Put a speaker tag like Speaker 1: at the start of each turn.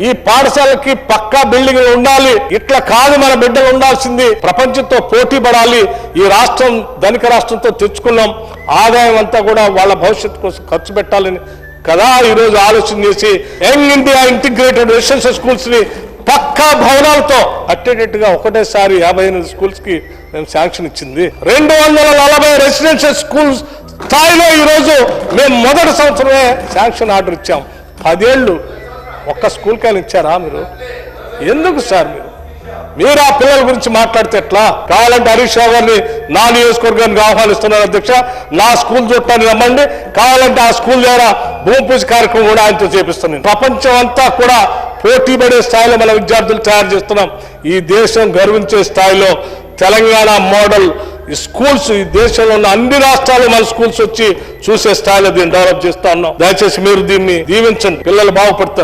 Speaker 1: ఈ పాఠశాలకి పక్కా బిల్డింగ్ ఉండాలి. ఇట్లా కాదు మన బిడ్డలు ఉండాల్సింది. ప్రపంచంతో పోటీ పడాలి. ఈ రాష్ట్రం ధనిక రాష్ట్రంతో తెచ్చుకున్నాం. ఆదాయం అంతా కూడా వాళ్ళ భవిష్యత్తు కోసం ఖర్చు పెట్టాలని కదా ఈరోజు ఆలోచన చేసి young India integrated residential schools ని పక్కా భవనాలతో అట్టేటట్టుగా ఒకటేసారి 58 స్కూల్స్ కి మేము శాంక్షన్ ఇచ్చింది. 240 రెసిడెన్షియల్ స్కూల్స్ స్థాయిలో ఈరోజు మేము మొదటి సంవత్సరమే శాంక్షన్ ఆర్డర్ ఇచ్చాం. 10 ఏళ్ళు ఒక్క స్కూల్ కానీ ఇచ్చారా మీరు? ఎందుకు సార్ మీరు ఆ పిల్లల గురించి మాట్లాడితే ఎట్లా? కావాలంటే హరీష్ రావు గారిని నా నియోజకవర్గానికి ఆహ్వానిస్తున్నారు అధ్యక్ష. నా స్కూల్ చుట్టాన్ని రమ్మండి. కావాలంటే ఆ స్కూల్ ద్వారా భూమి పూజ కార్యక్రమం కూడా ఆయనతో చేపిస్తున్నాను. ప్రపంచం అంతా కూడా పోటీ పడే స్థాయిలో మన విద్యార్థులు తయారు చేస్తున్నాం. ఈ దేశం గర్వించే స్థాయిలో తెలంగాణ మోడల్ స్కూల్స్ ఈ దేశంలో ఉన్న అన్ని రాష్ట్రాలు మన స్కూల్స్ వచ్చి చూసే స్థాయిలో దీన్ని డెవలప్ చేస్తా ఉన్నాం. దయచేసి మీరు దీన్ని దీవించండి. పిల్లలు బాగుపడతారు.